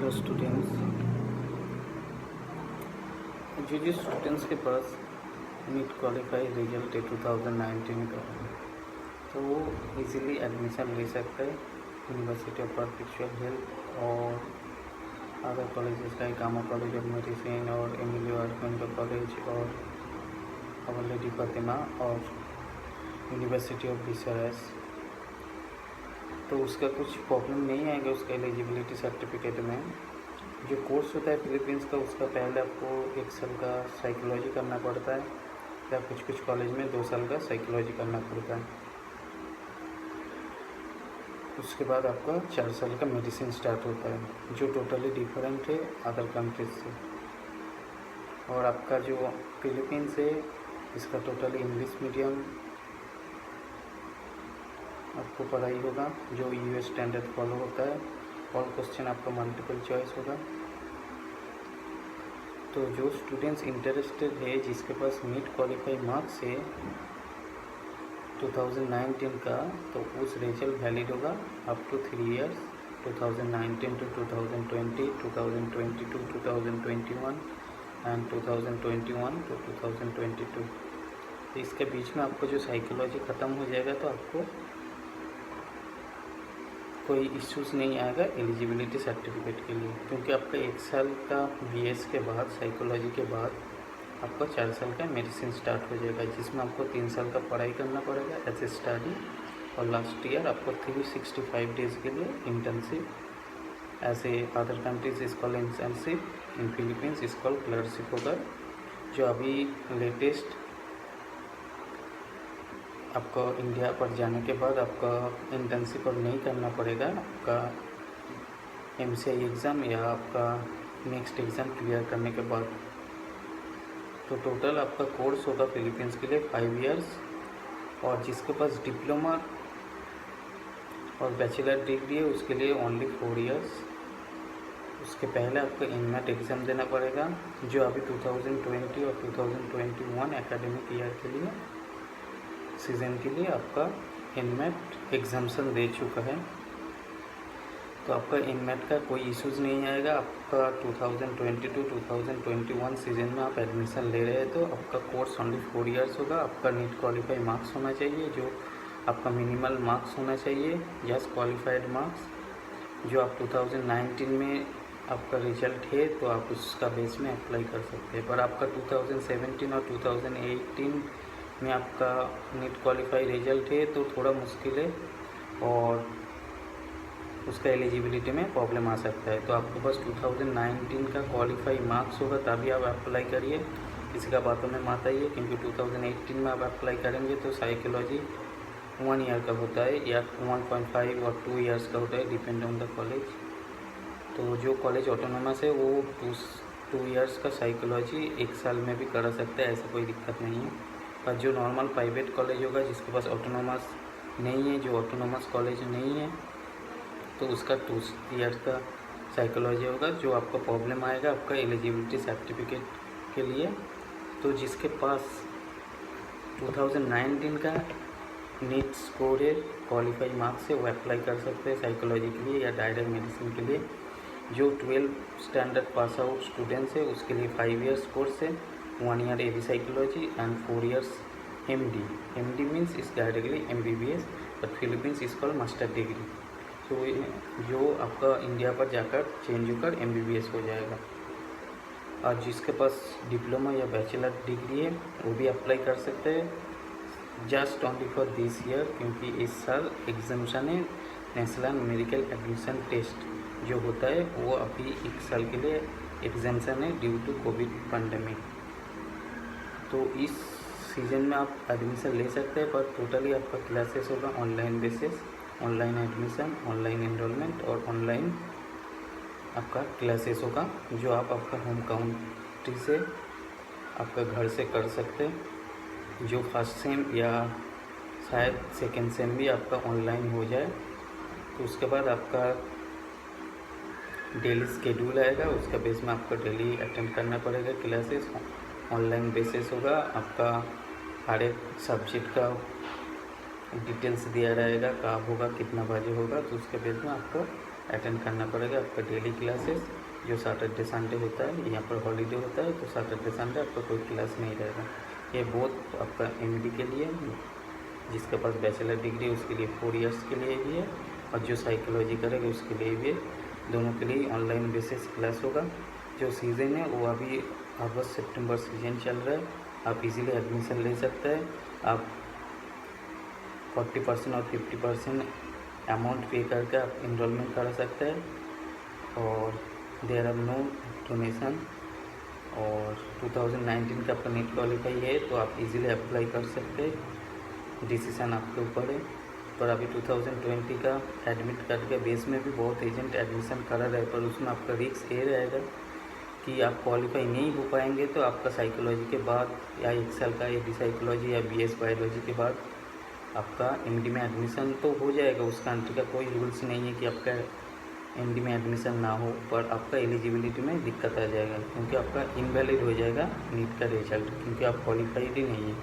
Hello students. जो students के पास NEET qualify result है 2019 का, तो वो इजीली एडमिशन ले सकता है यूनिवर्सिटी ऑफ परपेचुअल हेल्थ और अदर कॉलेजेस लाइक कामा कॉलेज ऑफ मेडिसिन और एमिलियो आर्केंडो कॉलेज और आवर लेडी फातिमा और यूनिवर्सिटी ऑफ BCRS। तो उसका कुछ प्रॉब्लम नहीं आएगा उसका एलिजिबिलिटी सर्टिफिकेट में। जो कोर्स होता है फिलीपींस का, उसका पहले आपको 1 साल का साइकोलॉजी करना पड़ता है या कुछ कॉलेज में 2 साल का साइकोलॉजी करना पड़ता है। उसके बाद आपका 4 साल का मेडिसिन स्टार्ट होता है, जो टोटली डिफरेंट है अदर कंट्रीज से। और आपका जो फिलीपींस है, इसका टोटली इंग्लिश मीडियम आपको पढ़ाई होगा, जो US स्टैंडर्ड फॉलो होता है। और क्वेश्चन आपका मल्टीपल चॉइस होगा। तो जो स्टूडेंट्स इंटरेस्टेड है, जिसके पास नीट क्वालिफाई मार्क्स है 2019 का, तो उस रिजल्ट वैलिड होगा up to 3 years, 2019 to 2020, 2022, 2021 and 2021 to 2022। तो इसके बीच में आपको जो साइकोलॉजी ख़त्म हो जाएगा, तो आपको कोई इश्यूज़ नहीं आएगा एलिजिबिलिटी सर्टिफिकेट के लिए, क्योंकि आपका 1 साल का BS के बाद साइकोलॉजी के बाद आपका 4 साल का मेडिसिन स्टार्ट हो जाएगा, जिसमें आपको 3 साल का पढ़ाई करना पड़ेगा एज ए स्टडी। और लास्ट ईयर आपको 365 डेज़ के लिए internship as a other countries is called internship, in Philippines is called clerkship होगा। जो अभी लेटेस्ट आपको इंडिया पर जाने के बाद आपका इंटर्नशिप अब नहीं करना पड़ेगा, आपका MCI एग्ज़ाम या आपका नेक्स्ट एग्ज़ाम क्लियर करने के बाद। तो टोटल आपका कोर्स होगा फिलीपींस के लिए 5 इयर्स। और जिसके पास डिप्लोमा और बैचलर डिग्री है, उसके लिए ओनली 4 इयर्स। उसके पहले आपको इनमेट एग्ज़ाम देना पड़ेगा, जो अभी 2020 और 2021 एकेडमिक ईयर के लिए सीज़न के लिए आपका इनमेट एग्जाम्सन दे चुका है। तो आपका इनमेट का कोई इश्यूज़ नहीं आएगा। आपका 2022-2021 सीज़न में आप एडमिशन ले रहे हैं, तो आपका कोर्स ओनली 4 इयर्स होगा। आपका नीट क्वालिफाई मार्क्स होना चाहिए, जो आपका मिनिमल मार्क्स होना चाहिए, जस्ट क्वालिफाइड मार्क्स। जो आप 2019 में आपका रिजल्ट है, तो आप उसका बेस में अप्लाई कर सकते हैं। पर आपका 2017 और 2018 में आपका नीट क्वालिफाई रिजल्ट है, तो थोड़ा मुश्किल है और उसका एलिजिबिलिटी में प्रॉब्लम आ सकता है। तो आपके पास 2019 का क्वालिफाई मार्क्स होगा, तभी आप अप्लाई करिए। किसी का बातों में मत आइए, क्योंकि 2018 में आप अप्लाई करेंगे तो साइकोलॉजी 1 ईयर का होता है या 1.5 और 2 इयर्स का होता है, डिपेंड ऑन द कॉलेज। तो जो कॉलेज ऑटोनोमस है, वो 2 इयर्स का साइकोलॉजी 1 साल में भी करा सकता है, ऐसा कोई दिक्कत नहीं है। पर जो नॉर्मल प्राइवेट कॉलेज होगा, जिसके पास ऑटोनोमस नहीं है, जो ऑटोनोमस कॉलेज नहीं है, तो उसका 2 ईयर का साइकोलॉजी होगा। जो आपका प्रॉब्लम आएगा आपका एलिजिबिलिटी सर्टिफिकेट के लिए, तो जिसके पास 2019 का नीट स्कोर है, क्वालिफाई मार्क्स है, वो अप्लाई कर सकते हैं साइकोलॉजी के लिए या डायरेक्ट मेडिसिन के लिए। जो 12 स्टैंडर्ड पास आउट स्टूडेंट्स है, उसके लिए 5 इयर्स कोर्स है, 1 year AD psychology and 4 years MD। MD means is directly MBBS, but Philippines is called master degree. तो जो आपका इंडिया पर जाकर चेंज होकर MBBS हो जाएगा। और जिसके पास डिप्लोमा या बैचलर डिग्री है, वो भी अप्लाई कर सकते हैं, just only for this year, क्योंकि इस साल एग्जामिशन है नेशनल न्यूमेरिकल एडमिशन टेस्ट जो होता है, वो अभी 1 साल के लिए एग्जामिशन है ड्यू टू कोविड पैंडेमिक। तो इस सीज़न में आप एडमिशन ले सकते हैं, पर टोटली आपका क्लासेस होगा online basis, online admission, online enrolment और ऑनलाइन आपका क्लासेस होगा, जो आप आपका होम काउंट्री से आपका घर से कर सकते हैं। जो फर्स्ट सेम या शायद सेकेंड सेम भी आपका ऑनलाइन हो जाए, तो उसके बाद आपका डेली स्केड्यूल आएगा, उसका बेस में आपको डेली अटेंड करना पड़ेगा क्लासेस। ऑनलाइन बेसिस होगा, आपका हर एक सब्जेक्ट का डिटेल्स दिया रहेगा, कब होगा, कितना बजे होगा, तो उसके बेस में आपको अटेंड करना पड़ेगा आपका डेली क्लासेस। जो सैटरडे संडे होता है यहाँ पर हॉलीडे होता है, तो सैटरडे संडे आपका कोई क्लास नहीं रहेगा। ये बोथ आपका एमडी के लिए, जिसके पास बैचलर डिग्री है उसके लिए 4 इयर्स के लिए भी है, और जो साइकोलॉजी करेगा उसके लिए भी है। दोनों के लिए ऑनलाइन बेसिस क्लास होगा। जो सीज़न है वो अभी अगस्त सितंबर सीजन चल रहा है। आप इजीली एडमिशन ले सकते हैं। आप 40% और 50% अमाउंट पे करके आप इनरोलमेंट करा सकते हैं, और देयर आर नो डोनेशन। और 2019 का आपका नेट क्वालिफाई है तो आप इजीली अप्लाई कर सकते हैं, डिसीजन आपके ऊपर है। पर अभी 2020 का एडमिट कार्ड के बेस में भी बहुत एजेंट एडमिशन करा रहे, पर उसमें आपका रिस्क ये रहेगा कि आप क्वालिफाई नहीं हो पाएंगे तो आपका साइकोलॉजी के बाद या 1 साल का एडी साइकोलॉजी या बीएस बायोलॉजी के बाद आपका एमडी में एडमिशन तो हो जाएगा। उस कंट्री का कोई रूल्स नहीं है कि आपका एमडी में एडमिशन ना हो, पर आपका एलिजिबिलिटी में दिक्कत आ जाएगा, क्योंकि आपका इनवैलिड हो जाएगा नीट का रिजल्ट, क्योंकि आप क्वालिफाइड ही नहीं है।